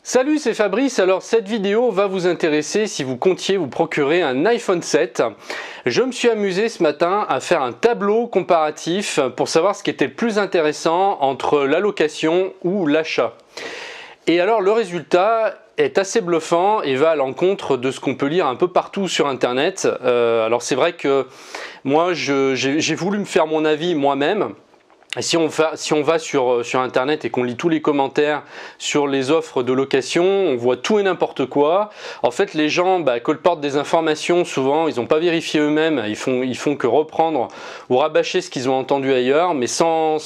Salut, c'est Fabrice. Alors cette vidéo va vous intéresser si vous comptiez vous procurer un iPhone 7. Je me suis amusé ce matin à faire un tableau comparatif pour savoir ce qui était le plus intéressant entre la location ou l'achat. Et alors le résultat est assez bluffant et va à l'encontre de ce qu'on peut lire un peu partout sur internet. Alors c'est vrai que moi j'ai voulu me faire mon avis moi-même. Et si on va sur internet et qu'on lit tous les commentaires sur les offres de location, on voit tout et n'importe quoi. En fait, les gens colportent des informations, souvent ils n'ont pas vérifié eux-mêmes, ils font que reprendre ou rabâcher ce qu'ils ont entendu ailleurs, mais sans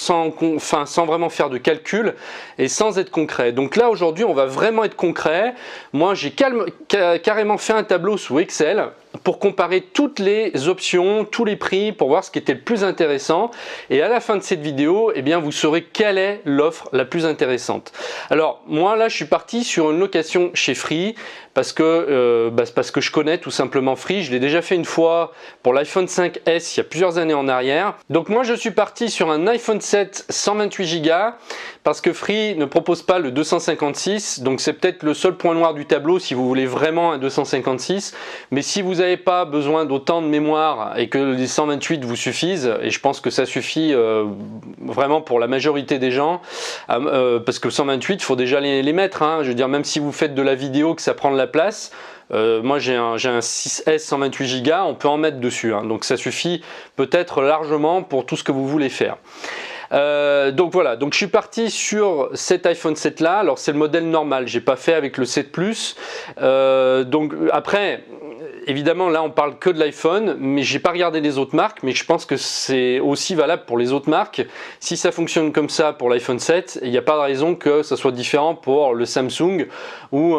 vraiment faire de calcul et sans être concret. Donc là aujourd'hui on va vraiment être concret. Moi j'ai carrément fait un tableau sous Excel pour comparer toutes les options, tous les prix, pour voir ce qui était le plus intéressant. Et à la fin de cette vidéo, eh bien, vous saurez quelle est l'offre la plus intéressante. Alors, moi, là, je suis parti sur une location chez Free parce que je connais tout simplement Free. Je l'ai déjà fait une fois pour l'iPhone 5S il y a plusieurs années en arrière. Donc, moi, je suis parti sur un iPhone 7 128 Go parce que Free ne propose pas le 256. Donc, c'est peut-être le seul point noir du tableau si vous voulez vraiment un 256. Mais si vous n'avez pas besoin d'autant de mémoire et que les 128 vous suffisent, et je pense que ça suffit vraiment pour la majorité des gens, parce que 128 il faut déjà les mettre, hein. Je veux dire, même si vous faites de la vidéo que ça prend de la place, moi j'ai un 6S 128 Go, on peut en mettre dessus, hein. Donc ça suffit peut-être largement pour tout ce que vous voulez faire. Donc voilà, donc je suis parti sur cet iPhone 7 là. Alors c'est le modèle normal, j'ai pas fait avec le 7 Plus. Donc après, évidemment là on parle que de l'iPhone, mais j'ai pas regardé les autres marques, mais je pense que c'est aussi valable pour les autres marques. Si ça fonctionne comme ça pour l'iPhone 7, il n'y a pas de raison que ça soit différent pour le Samsung ou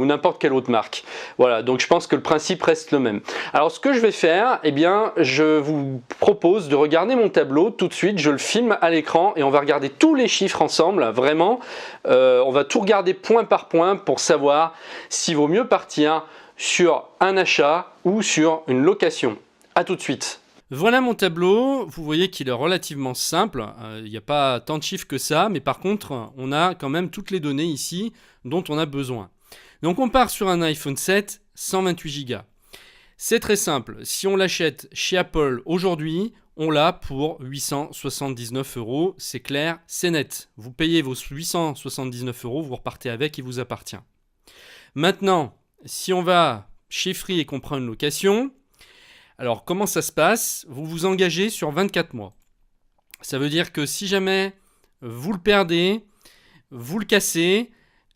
n'importe quelle autre marque. Voilà, donc je pense que le principe reste le même. Alors ce que je vais faire, eh bien je vous propose de regarder mon tableau tout de suite, je le filme à l'écran et on va regarder tous les chiffres ensemble, vraiment. On va tout regarder point par point pour savoir s'il vaut mieux partir sur un achat ou sur une location. A tout de suite. Voilà mon tableau, vous voyez qu'il est relativement simple, il n'y a pas tant de chiffres que ça, mais par contre on a quand même toutes les données ici dont on a besoin. Donc on part sur un iPhone 7 128 Go. C'est très simple, si on l'achète chez Apple aujourd'hui, on l'a pour 879 €, c'est clair, c'est net. Vous payez vos 879 €, vous repartez avec, il vous appartient. Maintenant, si on va chez Free et qu'on prend une location, alors comment ça se passe? Vous vous engagez sur 24 mois. Ça veut dire que si jamais vous le perdez, vous le cassez,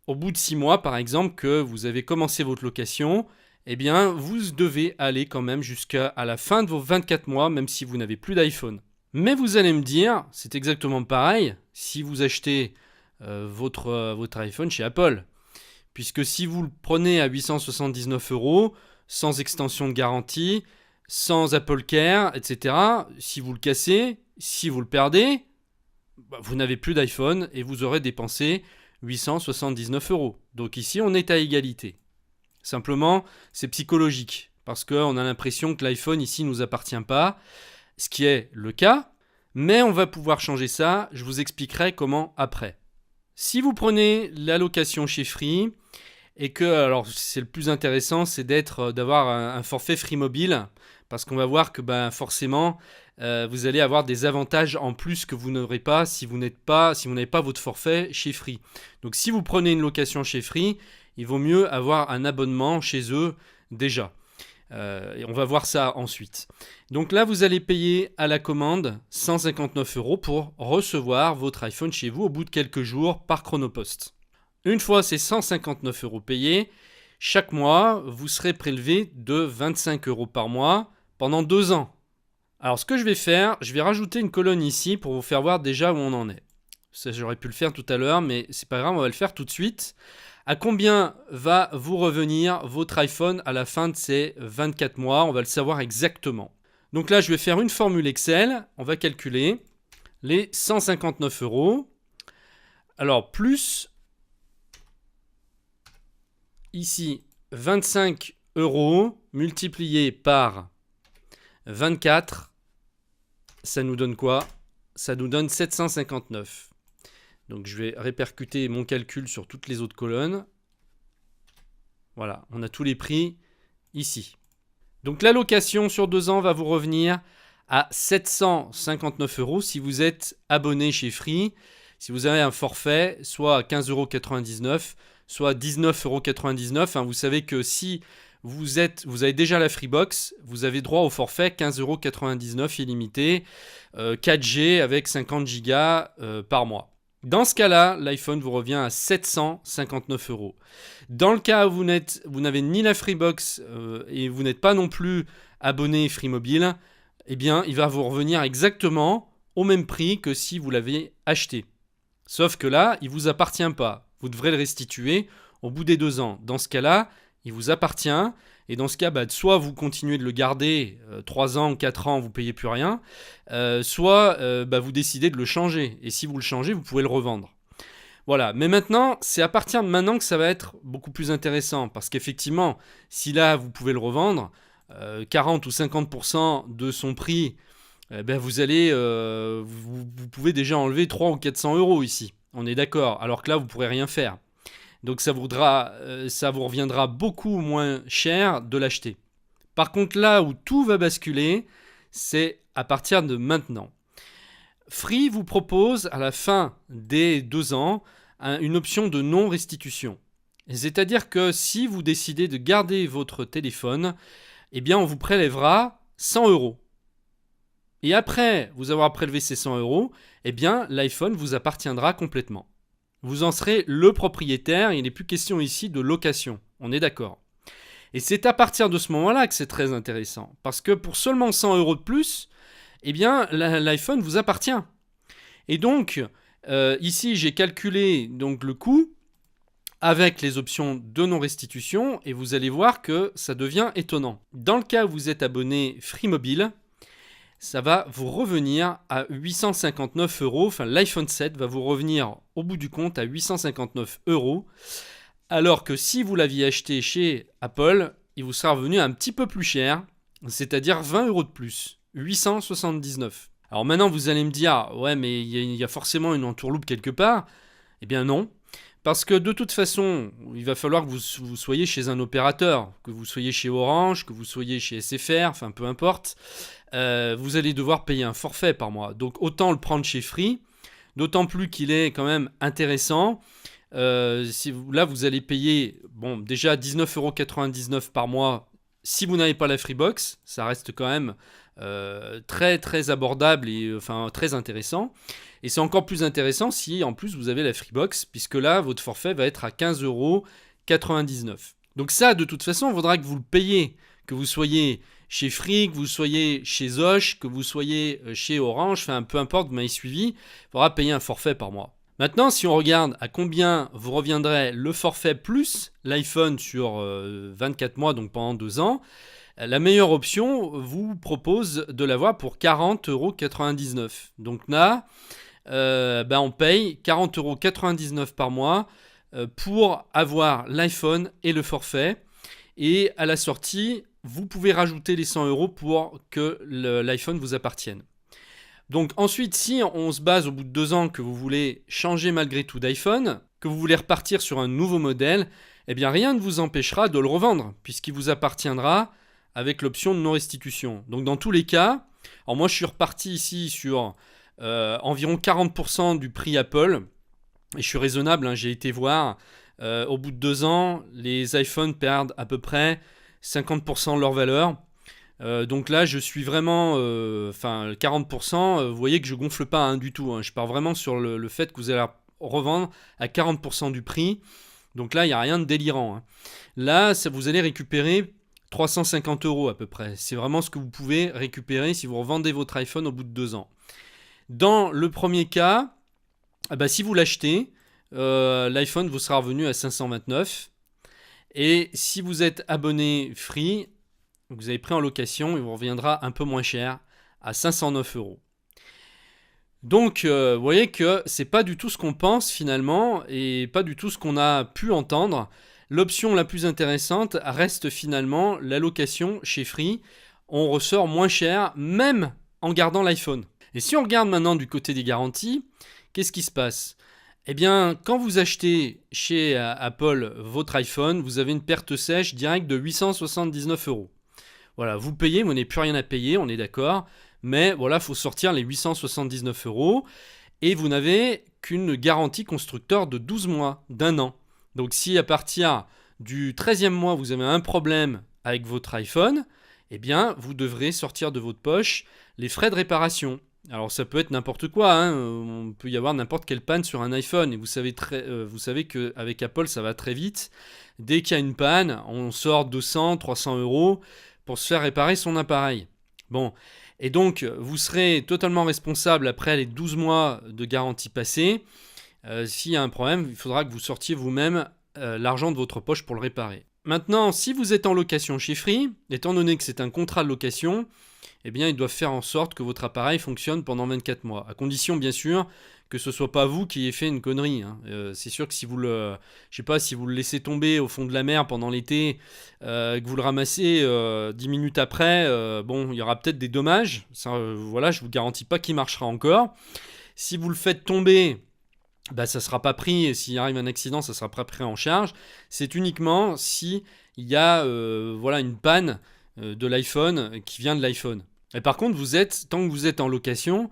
au bout de 6 mois par exemple que vous avez commencé votre location, eh bien vous devez aller quand même jusqu'à la fin de vos 24 mois, même si vous n'avez plus d'iPhone. Mais vous allez me dire, c'est exactement pareil si vous achetez votre iPhone chez Apple. Puisque si vous le prenez à 879 €, sans extension de garantie, sans Apple Care, etc., si vous le cassez, si vous le perdez, vous n'avez plus d'iPhone et vous aurez dépensé 879 €. Donc ici, on est à égalité. Simplement, c'est psychologique, parce qu'on a l'impression que l'iPhone ici ne nous appartient pas, ce qui est le cas, mais on va pouvoir changer ça, je vous expliquerai comment après. Si vous prenez la location chez Free, et que, alors c'est le plus intéressant, c'est d'avoir un forfait Free Mobile, parce qu'on va voir que forcément, vous allez avoir des avantages en plus que vous n'aurez pas si vous n'avez pas votre forfait chez Free. Donc si vous prenez une location chez Free, il vaut mieux avoir un abonnement chez eux déjà. Et on va voir ça ensuite. Donc là, vous allez payer à la commande 159 € pour recevoir votre iPhone chez vous au bout de quelques jours par Chronopost. Une fois ces 159 € payés, chaque mois, vous serez prélevé de 25 € par mois pendant 2 ans. Alors ce que je vais faire, je vais rajouter une colonne ici pour vous faire voir déjà où on en est. Ça, j'aurais pu le faire tout à l'heure, mais c'est pas grave, on va le faire tout de suite. À combien va vous revenir votre iPhone à la fin de ces 24 mois? On va le savoir exactement. Donc là, je vais faire une formule Excel. On va calculer les 159 €. Alors, plus ici 25 € multiplié par 24, ça nous donne quoi? Ça nous donne 759. Donc je vais répercuter mon calcul sur toutes les autres colonnes. Voilà, on a tous les prix ici. Donc la location sur 2 ans va vous revenir à 759 € si vous êtes abonné chez Free. Si vous avez un forfait, soit à 15,99 €, soit à 19,99 €. Vous savez que si vous avez déjà la Freebox, vous avez droit au forfait 15,99 € illimité, 4G avec 50 Go par mois. Dans ce cas-là, l'iPhone vous revient à 759 €. Dans le cas où vous n'avez ni la Freebox et vous n'êtes pas non plus abonné Free Mobile, eh bien, il va vous revenir exactement au même prix que si vous l'avez acheté. Sauf que là, il ne vous appartient pas. Vous devrez le restituer au bout des 2 ans. Dans ce cas-là, il vous appartient. Et dans ce cas, soit vous continuez de le garder 3 ans, 4 ans, vous ne payez plus rien. Soit vous décidez de le changer. Et si vous le changez, vous pouvez le revendre. Voilà. Mais maintenant, c'est à partir de maintenant que ça va être beaucoup plus intéressant. Parce qu'effectivement, si là, vous pouvez le revendre, 40 ou 50% de son prix, vous pouvez déjà enlever 300 ou 400 € ici. On est d'accord. Alors que là, vous ne pourrez rien faire. Donc ça vous reviendra beaucoup moins cher de l'acheter. Par contre, là où tout va basculer, c'est à partir de maintenant. Free vous propose à la fin des 2 ans une option de non-restitution. C'est-à-dire que si vous décidez de garder votre téléphone, eh bien on vous prélèvera 100 €. Et après vous avoir prélevé ces 100 €, eh bien l'iPhone vous appartiendra complètement. Vous en serez le propriétaire, il n'est plus question ici de location, on est d'accord. Et c'est à partir de ce moment-là que c'est très intéressant, parce que pour seulement 100 € de plus, eh bien l'iPhone vous appartient. Et donc, ici j'ai calculé donc, le coût avec les options de non-restitution, et vous allez voir que ça devient étonnant. Dans le cas où vous êtes abonné Free Mobile, ça va vous revenir à 859 €. Enfin, l'iPhone 7 va vous revenir au bout du compte à 859 €. Alors que si vous l'aviez acheté chez Apple, il vous sera revenu un petit peu plus cher, c'est-à-dire 20 € de plus, 879. Alors maintenant, vous allez me dire, ouais, mais il y a forcément une entourloupe quelque part. Eh bien non. Parce que de toute façon, il va falloir que vous soyez chez un opérateur, que vous soyez chez Orange, que vous soyez chez SFR, enfin peu importe. Vous allez devoir payer un forfait par mois. Donc autant le prendre chez Free, d'autant plus qu'il est quand même intéressant. Là, vous allez payer déjà 19,99 € par mois si vous n'avez pas la Freebox. Ça reste quand même très très abordable et très intéressant. Et c'est encore plus intéressant si en plus vous avez la Freebox, puisque là, votre forfait va être à 15,99 €. Donc ça, de toute façon, il faudra que vous le payiez, que vous soyez chez Free, que vous soyez chez Zosh, que vous soyez chez Orange, peu importe, vous m'avez suivi, il faudra payer un forfait par mois. Maintenant, si on regarde à combien vous reviendrait le forfait plus l'iPhone sur 24 mois, donc pendant 2 ans, la meilleure option vous propose de l'avoir pour 40,99 €. Donc là, on paye 40,99 € par mois pour avoir l'iPhone et le forfait. Et à la sortie, vous pouvez rajouter les 100 € pour que l'iPhone vous appartienne. Donc ensuite, si on se base au bout de 2 ans que vous voulez changer malgré tout d'iPhone, que vous voulez repartir sur un nouveau modèle, eh bien rien ne vous empêchera de le revendre, puisqu'il vous appartiendra avec l'option de non-restitution. Donc dans tous les cas, alors moi je suis reparti ici sur environ 40% du prix Apple, et je suis raisonnable, j'ai été voir, au bout de 2 ans, les iPhones perdent à peu près 50% de leur valeur. Donc là, je suis vraiment, 40%, vous voyez que je gonfle pas du tout. Je pars vraiment sur le fait que vous allez revendre à 40% du prix. Donc là, il n'y a rien de délirant. Là, vous allez récupérer 350 € à peu près. C'est vraiment ce que vous pouvez récupérer si vous revendez votre iPhone au bout de 2 ans. Dans le premier cas, si vous l'achetez, l'iPhone vous sera revenu à 529. Et si vous êtes abonné Free, vous avez pris en location, il vous reviendra un peu moins cher, à 509 €. Donc, vous voyez que c'est pas du tout ce qu'on pense finalement, et pas du tout ce qu'on a pu entendre. L'option la plus intéressante reste finalement la location chez Free. On ressort moins cher, même en gardant l'iPhone. Et si on regarde maintenant du côté des garanties, qu'est-ce qui se passe ? Eh bien, quand vous achetez chez Apple votre iPhone, vous avez une perte sèche directe de 879 euros. Voilà, vous payez, vous n'avez plus rien à payer, on est d'accord. Mais voilà, il faut sortir les 879 euros. Et vous n'avez qu'une garantie constructeur de 12 mois, d'un an. Donc si à partir du 13e mois, vous avez un problème avec votre iPhone, eh bien, vous devrez sortir de votre poche les frais de réparation. Alors ça peut être n'importe quoi, hein. On peut y avoir n'importe quelle panne sur un iPhone. Et vous savez qu'avec Apple, ça va très vite. Dès qu'il y a une panne, on sort 200, 300 euros pour se faire réparer son appareil. Bon, et donc vous serez totalement responsable après les 12 mois de garantie passée. S'il y a un problème, il faudra que vous sortiez vous-même l'argent de votre poche pour le réparer. Maintenant, si vous êtes en location chez Free, étant donné que c'est un contrat de location, eh bien, ils doivent faire en sorte que votre appareil fonctionne pendant 24 mois. À condition, bien sûr, que ce ne soit pas vous qui ayez fait une connerie, hein. C'est sûr que si vous le laissez tomber au fond de la mer pendant l'été, que vous le ramassez 10 minutes après, bon, il y aura peut-être des dommages. Ça, voilà, je ne vous garantis pas qu'il marchera encore. Si vous le faites tomber, bah, ça ne sera pas pris, et s'il arrive un accident, ça ne sera pas pris en charge. C'est uniquement si il y a voilà, une panne de l'iPhone qui vient de l'iPhone. Et par contre, tant que vous êtes en location,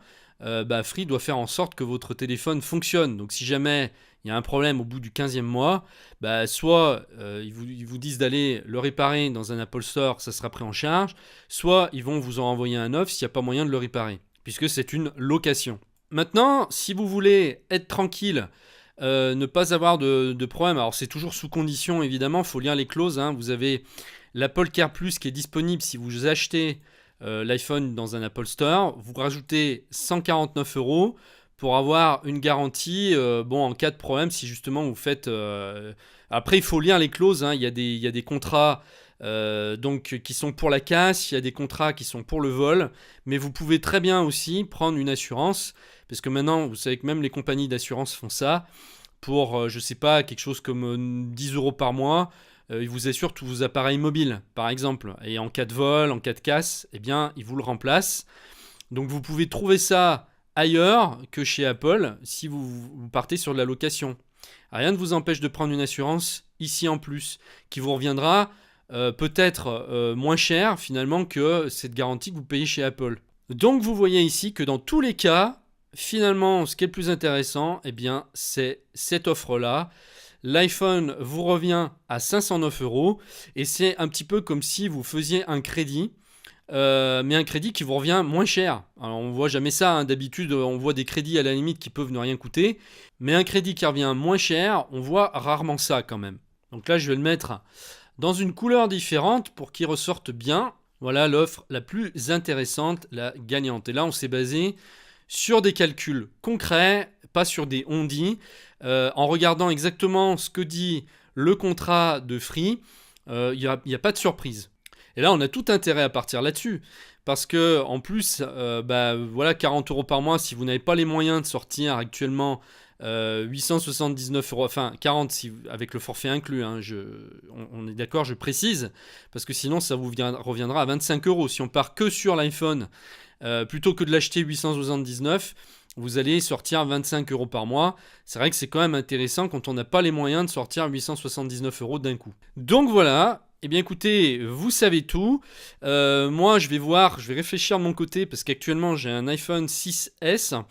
Free doit faire en sorte que votre téléphone fonctionne. Donc si jamais il y a un problème au bout du 15e mois, soit ils vous disent d'aller le réparer dans un Apple Store, ça sera pris en charge, soit ils vont vous en envoyer un neuf s'il n'y a pas moyen de le réparer, puisque c'est une location. Maintenant, si vous voulez être tranquille, ne pas avoir de problème, alors c'est toujours sous condition évidemment, il faut lire les clauses, hein. Vous avez l'Apple Care Plus qui est disponible si vous achetez l'iPhone dans un Apple Store. Vous rajoutez 149 euros pour avoir une garantie en cas de problème, si justement vous faites... Après, il faut lire les clauses, hein. Il y a des contrats qui sont pour la casse, il y a des contrats qui sont pour le vol, mais vous pouvez très bien aussi prendre une assurance, parce que maintenant, vous savez que même les compagnies d'assurance font ça, pour, je sais pas, quelque chose comme 10 euros par mois. Ils vous assurent tous vos appareils mobiles, par exemple. Et en cas de vol, en cas de casse, eh bien, ils vous le remplacent. Donc, vous pouvez trouver ça ailleurs que chez Apple si vous partez sur de la location. Rien ne vous empêche de prendre une assurance ici en plus, qui vous reviendra peut-être moins cher finalement que cette garantie que vous payez chez Apple. Donc, vous voyez ici que dans tous les cas, finalement, ce qui est le plus intéressant, eh bien, c'est cette offre-là. L'iPhone vous revient à 509 euros et c'est un petit peu comme si vous faisiez un crédit, mais un crédit qui vous revient moins cher. Alors on ne voit jamais ça, hein. D'habitude on voit des crédits à la limite qui peuvent ne rien coûter, mais un crédit qui revient moins cher, on voit rarement ça quand même. Donc là je vais le mettre dans une couleur différente pour qu'il ressorte bien. Voilà l'offre la plus intéressante, la gagnante. Et là on s'est basé sur des calculs concrets, pas sur des on-dit, en regardant exactement ce que dit le contrat de Free, il n'y a pas de surprise. Et là, on a tout intérêt à partir là-dessus, parce que en plus, 40 euros par mois, si vous n'avez pas les moyens de sortir actuellement 879 euros, enfin 40 avec le forfait inclus, hein, on est d'accord, je précise, parce que sinon ça vous reviendra à 25 euros. Si on part que sur l'iPhone, plutôt que de l'acheter 879, vous allez sortir 25 euros par mois. C'est vrai que c'est quand même intéressant quand on n'a pas les moyens de sortir 879 euros d'un coup. Donc voilà, eh bien écoutez, vous savez tout. Moi je vais réfléchir de mon côté parce qu'actuellement j'ai un iPhone 6S.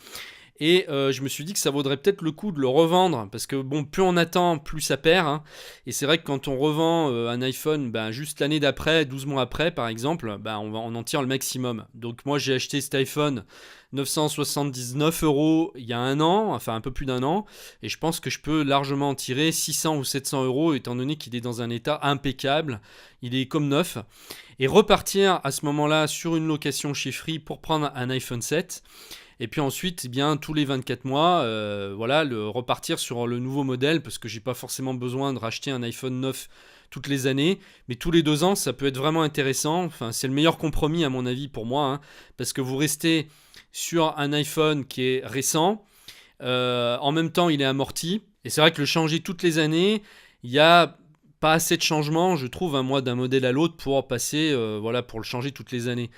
Et je me suis dit que ça vaudrait peut-être le coup de le revendre, parce que bon, plus on attend, plus ça perd, hein. Et c'est vrai que quand on revend un iPhone, juste l'année d'après, 12 mois après par exemple, on en tire le maximum. Donc moi j'ai acheté cet iPhone 979 euros il y a un an, enfin un peu plus d'un an, et je pense que je peux largement en tirer 600 ou 700 euros, étant donné qu'il est dans un état impeccable, il est comme neuf. Et repartir à ce moment-là sur une location chez Free pour prendre un iPhone 7. Et puis ensuite, tous les 24 mois, repartir sur le nouveau modèle, parce que j'ai pas forcément besoin de racheter un iPhone 9 toutes les années, mais tous les 2 ans, ça peut être vraiment intéressant. Enfin, c'est le meilleur compromis à mon avis pour moi, hein, parce que vous restez sur un iPhone qui est récent, en même temps il est amorti, et c'est vrai que le changer toutes les années, il y a pas assez de changements, je trouve, moi d'un modèle à l'autre pour passer, pour le changer toutes les années.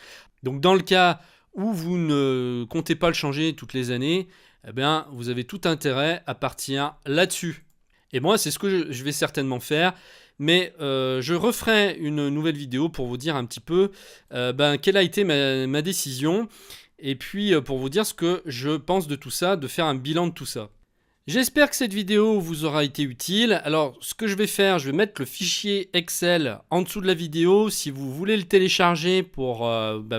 Donc dans le cas où vous ne comptez pas le changer toutes les années, eh bien, vous avez tout intérêt à partir là-dessus. Et moi, c'est ce que je vais certainement faire. Mais je referai une nouvelle vidéo pour vous dire un petit peu quelle a été ma décision. Et puis pour vous dire ce que je pense de tout ça, de faire un bilan de tout ça. J'espère que cette vidéo vous aura été utile. Alors, ce que je vais faire, je vais mettre le fichier Excel en dessous de la vidéo. Si vous voulez le télécharger pour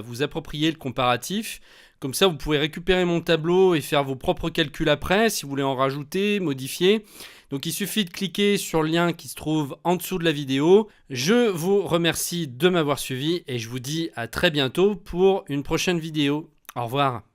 vous approprier le comparatif, comme ça vous pouvez récupérer mon tableau et faire vos propres calculs après, si vous voulez en rajouter, modifier. Donc il suffit de cliquer sur le lien qui se trouve en dessous de la vidéo. Je vous remercie de m'avoir suivi et je vous dis à très bientôt pour une prochaine vidéo. Au revoir.